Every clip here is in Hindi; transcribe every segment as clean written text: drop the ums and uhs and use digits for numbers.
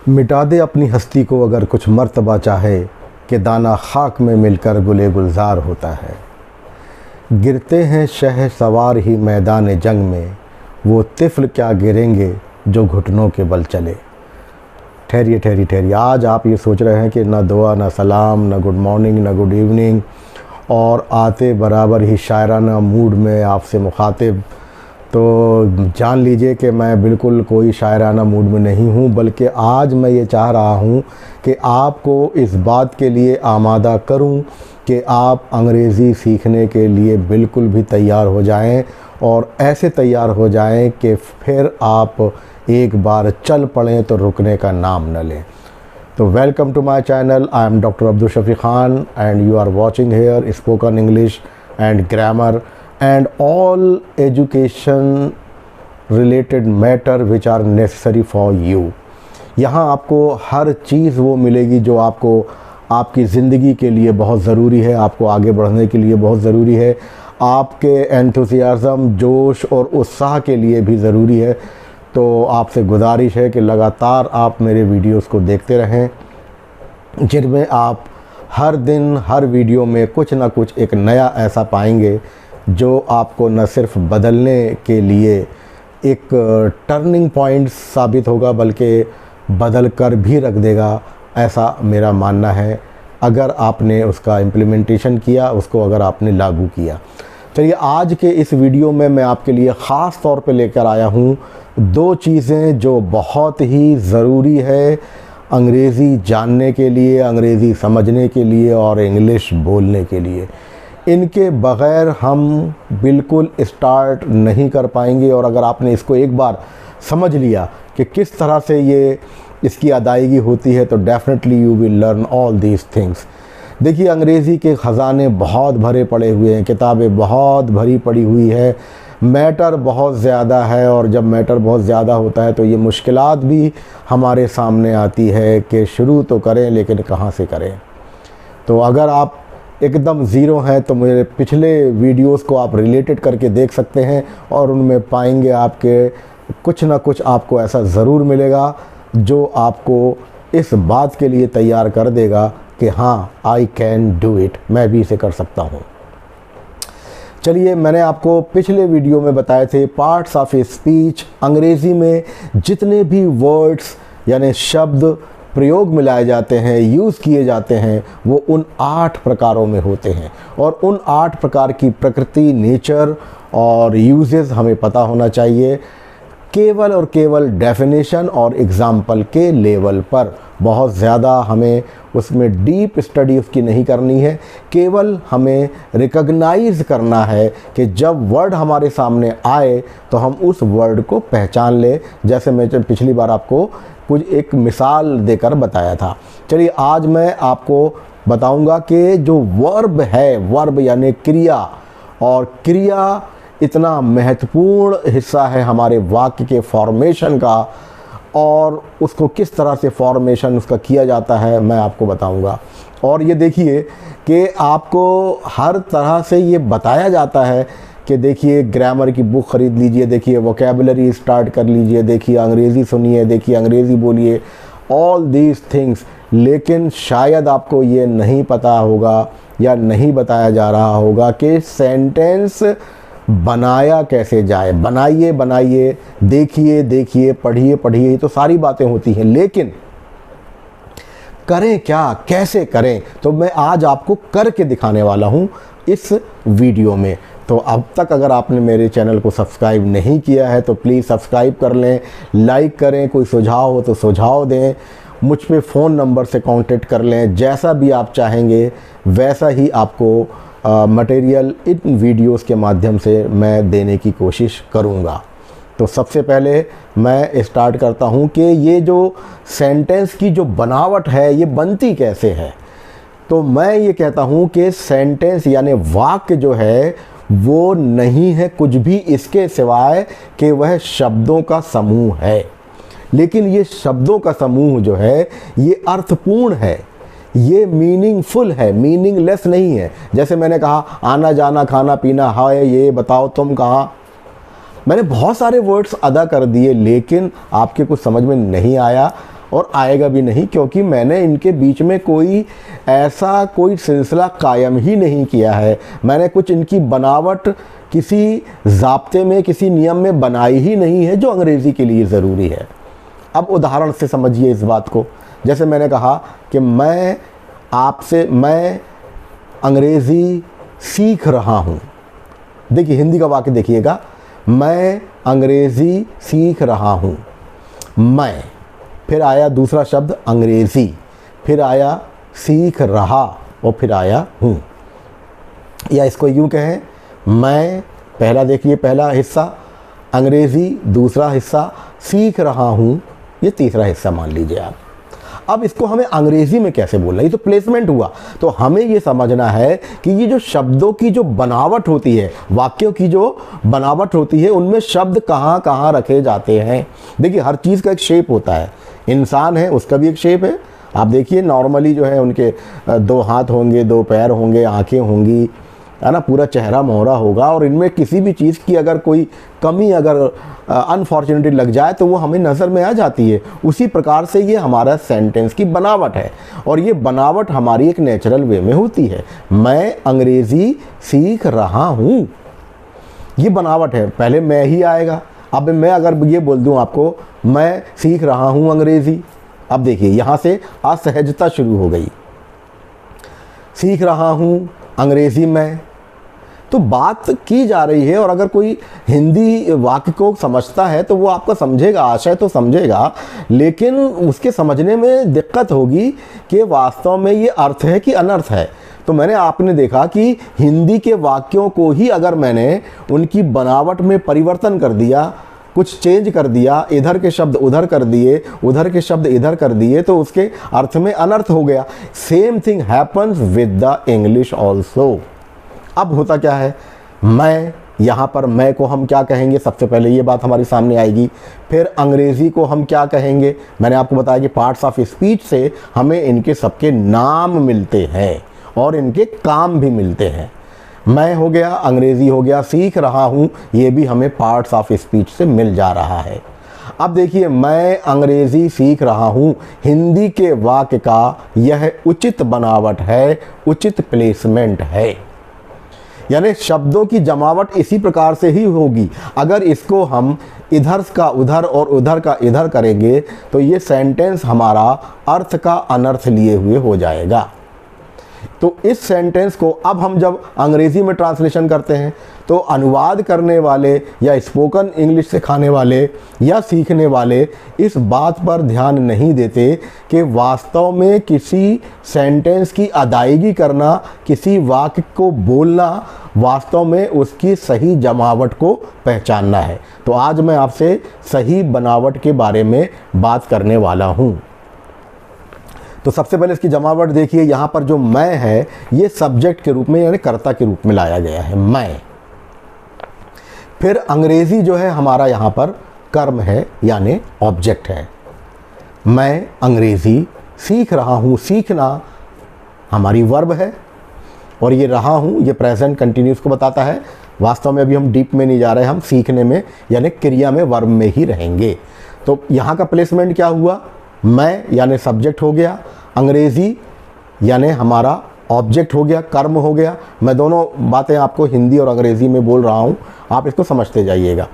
मिटा दे अपनी हस्ती को अगर कुछ मर्तबा चाहे कि दाना खाक में मिलकर गुले गुलजार होता है। गिरते हैं शह सवार ही मैदान जंग में, वो तिफ़्ल क्या गिरेंगे जो घुटनों के बल चले। ठहरिए ठहरिए ठहरिए, आज आप ये सोच रहे हैं कि ना दुआ ना सलाम ना गुड मॉर्निंग ना गुड इवनिंग, और आते बराबर ही शायराना मूड में आपसे मुखातिब, तो जान लीजिए कि मैं बिल्कुल कोई शायराना मूड में नहीं हूँ, बल्कि आज मैं ये चाह रहा हूँ कि आपको इस बात के लिए आमादा करूँ कि आप अंग्रेज़ी सीखने के लिए बिल्कुल भी तैयार हो जाएं, और ऐसे तैयार हो जाएं कि फिर आप एक बार चल पड़ें तो रुकने का नाम न लें। तो welcome to my channel, I am doctor Abdul Shafi Khan and you are watching here spoken English and grammar and all education related matter which are necessary for you। यहाँ आपको हर चीज़ वो मिलेगी जो आपको आपकी ज़िंदगी के लिए बहुत ज़रूरी है, आपको आगे बढ़ने के लिए बहुत ज़रूरी है, आपके एंथुसियाज़म जोश और उत्साह के लिए भी ज़रूरी है। तो आपसे गुजारिश है कि लगातार आप मेरे वीडियोस को देखते रहें, जिनमें आप हर दिन हर वीडियो में कुछ ना कुछ एक नया ऐसा पाएंगे जो आपको न सिर्फ बदलने के लिए एक टर्निंग पॉइंट साबित होगा, बल्कि बदल कर भी रख देगा, ऐसा मेरा मानना है, अगर आपने उसका इम्प्लीमेंटेशन किया, उसको अगर आपने लागू किया। चलिए, आज के इस वीडियो में मैं आपके लिए ख़ास तौर पे लेकर आया हूँ दो चीज़ें जो बहुत ही ज़रूरी है अंग्रेज़ी जानने के लिए, अंग्रेज़ी समझने के लिए और इंग्लिश बोलने के लिए। इनके बग़ैर हम बिल्कुल स्टार्ट नहीं कर पाएंगे, और अगर आपने इसको एक बार समझ लिया कि किस तरह से ये इसकी अदायगी होती है, तो definitely you will learn all these things. देखिए, अंग्रेज़ी के ख़जाने बहुत भरे पड़े हुए हैं, किताबें बहुत भरी पड़ी हुई है, मैटर बहुत ज़्यादा है, और जब मैटर बहुत ज़्यादा होता है तो ये मुश्किलात भी हमारे सामने आती है कि शुरू तो करें लेकिन कहाँ से करें। तो अगर आप एकदम ज़ीरो हैं तो मेरे पिछले वीडियोस को आप रिलेटेड करके देख सकते हैं, और उनमें पाएंगे आपके कुछ ना कुछ आपको ऐसा ज़रूर मिलेगा जो आपको इस बात के लिए तैयार कर देगा कि हाँ, आई कैन डू इट, मैं भी इसे कर सकता हूँ। चलिए, मैंने आपको पिछले वीडियो में बताए थे पार्ट्स ऑफ ए स्पीच। अंग्रेज़ी में जितने भी वर्ड्स यानी शब्द प्रयोग में लाए जाते हैं, यूज़ किए जाते हैं, वो उन 8 प्रकारों में होते हैं, और उन 8 प्रकार की प्रकृति, नेचर और यूजेस हमें पता होना चाहिए, केवल और केवल डेफिनेशन और एग्ज़ाम्पल के लेवल पर। बहुत ज़्यादा हमें उसमें डीप स्टडी उसकी नहीं करनी है, केवल हमें रिकॉग्नाइज़ करना है कि जब वर्ड हमारे सामने आए तो हम उस वर्ड को पहचान लें, जैसे मैं पिछली बार आपको कुछ एक मिसाल देकर बताया था। चलिए, आज मैं आपको बताऊंगा कि जो वर्ब है, वर्ब यानी क्रिया, और क्रिया इतना महत्वपूर्ण हिस्सा है हमारे वाक्य के फॉर्मेशन का, और उसको किस तरह से फॉर्मेशन उसका किया जाता है मैं आपको बताऊंगा। और ये देखिए कि आपको हर तरह से ये बताया जाता है कि देखिए, ग्रामर की बुक ख़रीद लीजिए, देखिए वोकेबुलरी स्टार्ट कर लीजिए, देखिए अंग्रेज़ी सुनिए, देखिए अंग्रेज़ी बोलिए, ऑल दीज थिंग्स। लेकिन शायद आपको ये नहीं पता होगा या नहीं बताया जा रहा होगा कि सेंटेंस बनाया कैसे जाए। बनाइए बनाइए, देखिए देखिए, पढ़िए पढ़िए, ये तो सारी बातें होती हैं, लेकिन करें क्या, कैसे करें, तो मैं आज आपको करके दिखाने वाला हूँ इस वीडियो में। तो अब तक अगर आपने मेरे चैनल को सब्सक्राइब नहीं किया है तो प्लीज़ सब्सक्राइब कर लें, लाइक करें, कोई सुझाव हो तो सुझाव दें, मुझ पे फ़ोन नंबर से कांटेक्ट कर लें। जैसा भी आप चाहेंगे वैसा ही आपको मटेरियल इन वीडियोस के माध्यम से मैं देने की कोशिश करूँगा। तो सबसे पहले मैं स्टार्ट करता हूँ कि ये जो सेंटेंस की जो बनावट है ये बनती कैसे है। तो मैं ये कहता हूँ कि सेंटेंस यानी वाक्य जो है वो नहीं है कुछ भी इसके सिवाय कि वह शब्दों का समूह है। लेकिन ये शब्दों का समूह जो है ये अर्थपूर्ण है, ये मीनिंगफुल है, मीनिंगलेस नहीं है। जैसे मैंने कहा आना जाना खाना पीना, हाय ये बताओ तुम कहाँ, मैंने बहुत सारे वर्ड्स अदा कर दिए लेकिन आपके कुछ समझ में नहीं आया। और आएगा भी नहीं, क्योंकि मैंने इनके बीच में कोई सिलसिला कायम ही नहीं किया है। मैंने कुछ इनकी बनावट किसी ज़ाब्ते में, किसी नियम में बनाई ही नहीं है जो अंग्रेज़ी के लिए ज़रूरी है। अब उदाहरण से समझिए इस बात को। जैसे मैंने कहा कि मैं अंग्रेज़ी सीख रहा हूँ। देखिए हिंदी का वाक्य देखिएगा, मैं अंग्रेज़ी सीख रहा हूँ। मैं, फिर आया दूसरा शब्द अंग्रेज़ी, फिर आया सीख रहा और फिर आया हूँ। या इसको यूँ कहें, मैं पहला, देखिए पहला हिस्सा अंग्रेज़ी, दूसरा हिस्सा सीख रहा हूँ, ये तीसरा हिस्सा मान लीजिए आप। अब इसको हमें अंग्रेज़ी में कैसे बोलना, ये तो प्लेसमेंट हुआ। तो हमें ये समझना है कि ये जो शब्दों की जो बनावट होती है, वाक्यों की जो बनावट होती है, उनमें शब्द कहाँ कहाँ रखे जाते हैं। देखिए हर चीज़ का एक शेप होता है। इंसान है, उसका भी एक शेप है। आप देखिए नॉर्मली जो है उनके 2 हाथ होंगे, 2 पैर होंगे, आँखें होंगी, है ना, पूरा चेहरा मोहरा होगा। और इनमें किसी भी चीज़ की अगर कोई कमी अगर अनफॉर्चुनेटली लग जाए तो वो हमें नज़र में आ जाती है। उसी प्रकार से ये हमारा सेंटेंस की बनावट है, और ये बनावट हमारी एक नेचुरल वे में होती है। मैं अंग्रेज़ी सीख रहा हूँ, ये बनावट है। पहले मैं ही आएगा। अब मैं अगर ये बोल दूँ आपको, मैं सीख रहा हूँ अंग्रेज़ी, अब देखिए यहाँ से असहजता शुरू हो गई। सीख रहा हूँ अंग्रेज़ी में, तो बात की जा रही है। और अगर कोई हिंदी वाक्य को समझता है तो वो आपका समझेगा, आशय तो समझेगा, लेकिन उसके समझने में दिक्कत होगी कि वास्तव में ये अर्थ है कि अनर्थ है। तो आपने देखा कि हिंदी के वाक्यों को ही अगर मैंने उनकी बनावट में परिवर्तन कर दिया, कुछ चेंज कर दिया, इधर के शब्द उधर कर दिए, उधर के शब्द इधर कर दिए, तो उसके अर्थ में अनर्थ हो गया। Same thing happens with the English also. अब होता क्या है, मैं, यहाँ पर मैं को हम क्या कहेंगे, सबसे पहले ये बात हमारे सामने आएगी। फिर अंग्रेज़ी को हम क्या कहेंगे। मैंने आपको बताया कि पार्ट्स ऑफ स्पीच से हमें इनके सबके नाम मिलते हैं और इनके काम भी मिलते हैं। मैं हो गया, अंग्रेज़ी हो गया, सीख रहा हूँ, ये भी हमें पार्ट्स ऑफ स्पीच से मिल जा रहा है। अब देखिए, मैं अंग्रेज़ी सीख रहा हूँ, हिंदी के वाक्य का यह उचित बनावट है, उचित प्लेसमेंट है। यानी शब्दों की जमावट इसी प्रकार से ही होगी। अगर इसको हम इधर का उधर और उधर का इधर करेंगे तो ये सेंटेंस हमारा अर्थ का अनर्थ लिए हुए हो जाएगा। तो इस सेंटेंस को अब हम जब अंग्रेज़ी में ट्रांसलेशन करते हैं तो अनुवाद करने वाले या स्पोकन इंग्लिश सिखाने वाले या सीखने वाले इस बात पर ध्यान नहीं देते कि वास्तव में किसी सेंटेंस की अदायगी करना, किसी वाक्य को बोलना, वास्तव में उसकी सही जमावट को पहचानना है। तो आज मैं आपसे सही बनावट के बारे में बात करने वाला हूँ। तो सबसे पहले इसकी जमावट देखिए। यहाँ पर जो मैं है ये सब्जेक्ट के रूप में यानी कर्ता के रूप में लाया गया है, मैं। फिर अंग्रेज़ी जो है हमारा यहाँ पर कर्म है यानी ऑब्जेक्ट है। मैं अंग्रेज़ी सीख रहा हूँ, सीखना हमारी वर्ब है, और ये रहा हूँ ये प्रेजेंट कंटिन्यूस को बताता है। वास्तव में अभी हम डीप में नहीं जा रहे, हम सीखने में यानी क्रिया में वर्ब में ही रहेंगे। तो यहाँ का प्लेसमेंट क्या हुआ, मैं यानी सब्जेक्ट हो गया, अंग्रेज़ी यानी हमारा ऑब्जेक्ट हो गया, कर्म हो गया। मैं दोनों बातें आपको हिंदी और अंग्रेज़ी में बोल रहा हूँ, आप इसको समझते जाइएगा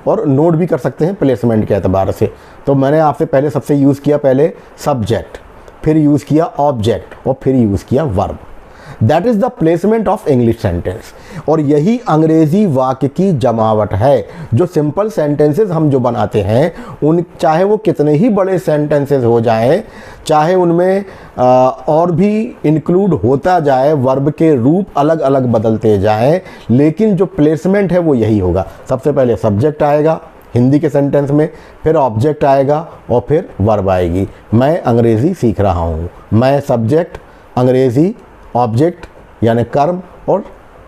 और नोट भी कर सकते हैं प्लेसमेंट के एतबार से। तो मैंने आपसे पहले सबसे यूज़ किया, पहले सब्जेक्ट, फिर यूज़ किया ऑब्जेक्ट और फिर यूज़ किया verb. That is the placement of English sentence. और यही अंग्रेज़ी वाक्य की जमावट है। जो सिंपल सेंटेंसेस हम जो बनाते हैं उन, चाहे वो कितने ही बड़े सेंटेंसेस हो जाएं, चाहे उनमें और भी इंक्लूड होता जाए, वर्ब के रूप अलग अलग बदलते जाएं, लेकिन जो प्लेसमेंट है वो यही होगा। सबसे पहले सब्जेक्ट आएगा हिंदी के सेंटेंस में, फिर ऑब्जेक्ट आएगा और फिर वर्ब आएगी। मैं अंग्रेज़ी सीख रहा हूँ, मैं सब्जेक्ट, अंग्रेज़ी ऑब्जेक्ट यानी कर्म, और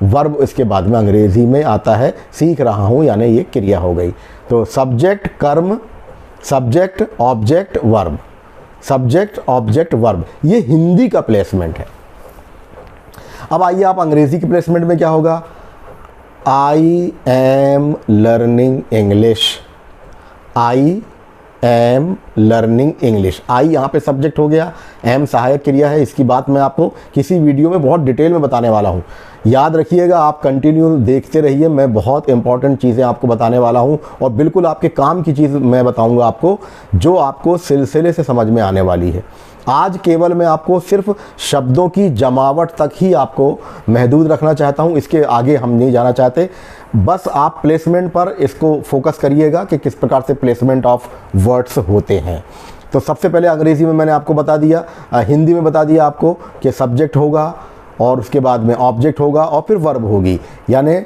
वर्ब इसके बाद में अंग्रेज़ी में आता है सीख रहा हूँ यानी ये क्रिया हो गई। तो सब्जेक्ट कर्म, subject object verb, subject object verb, ये हिंदी का प्लेसमेंट है। अब आइए आप अंग्रेज़ी के प्लेसमेंट में क्या होगा, I am learning English. I am learning English. I यहाँ पे सब्जेक्ट हो गया, एम सहायक क्रिया है। इसकी बात मैं आपको किसी वीडियो में बहुत डिटेल में बताने वाला हूँ, याद रखिएगा, आप कंटिन्यू देखते रहिए। मैं बहुत इंपॉर्टेंट चीज़ें आपको बताने वाला हूँ और बिल्कुल आपके काम की चीज़ मैं बताऊँगा आपको, जो आपको सिलसिले से समझ में आने वाली है। आज केवल मैं आपको सिर्फ शब्दों की जमावट तक ही आपको महदूद रखना चाहता हूँ, इसके आगे हम नहीं जाना चाहते। बस आप प्लेसमेंट पर इसको फोकस करिएगा कि किस प्रकार से प्लेसमेंट ऑफ वर्ड्स होते हैं। तो सबसे पहले अंग्रेज़ी में मैंने आपको बता दिया, हिंदी में बता दिया आपको कि सब्जेक्ट होगा और उसके बाद में ऑब्जेक्ट होगा और फिर वर्ब होगी, यानी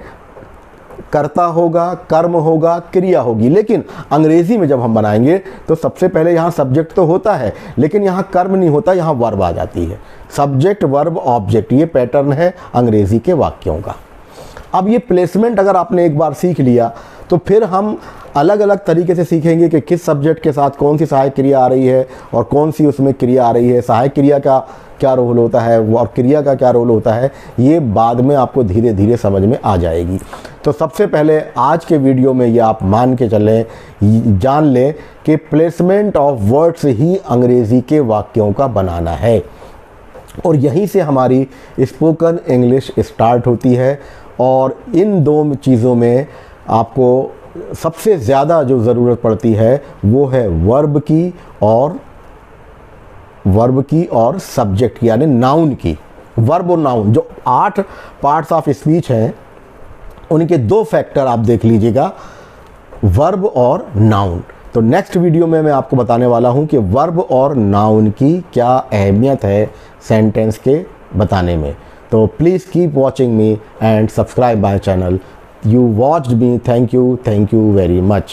कर्ता होगा, कर्म होगा, क्रिया होगी। लेकिन अंग्रेज़ी में जब हम बनाएंगे तो सबसे पहले यहाँ सब्जेक्ट तो होता है, लेकिन यहाँ कर्म नहीं होता, यहाँ वर्ब आ जाती है। सब्जेक्ट, वर्ब, ऑब्जेक्ट, ये पैटर्न है अंग्रेज़ी के वाक्यों का। अब ये प्लेसमेंट अगर आपने एक बार सीख लिया तो फिर हम अलग अलग तरीके से सीखेंगे कि किस सब्जेक्ट के साथ कौन सी सहायक क्रिया आ रही है और कौन सी उसमें क्रिया आ रही है, सहायक क्रिया का क्या रोल होता है और क्रिया का क्या रोल होता है, ये बाद में आपको धीरे धीरे समझ में आ जाएगी। तो सबसे पहले आज के वीडियो में ये आप मान के चलें, जान लें कि प्लेसमेंट ऑफ वर्ड्स ही अंग्रेज़ी के वाक्यों का बनाना है और यहीं से हमारी स्पोकन इंग्लिश स्टार्ट होती है। और इन दो चीज़ों में आपको सबसे ज़्यादा जो ज़रूरत पड़ती है वो है वर्ब की और सब्जेक्ट की, यानी नाउन की। वर्ब और नाउन जो 8 पार्ट्स ऑफ स्पीच हैं, उनके 2 फैक्टर आप देख लीजिएगा, वर्ब और नाउन। तो नेक्स्ट वीडियो में मैं आपको बताने वाला हूं कि वर्ब और नाउन की क्या अहमियत है सेंटेंस के बताने में। तो please keep watching me and subscribe my channel. You watched me. Thank you very much.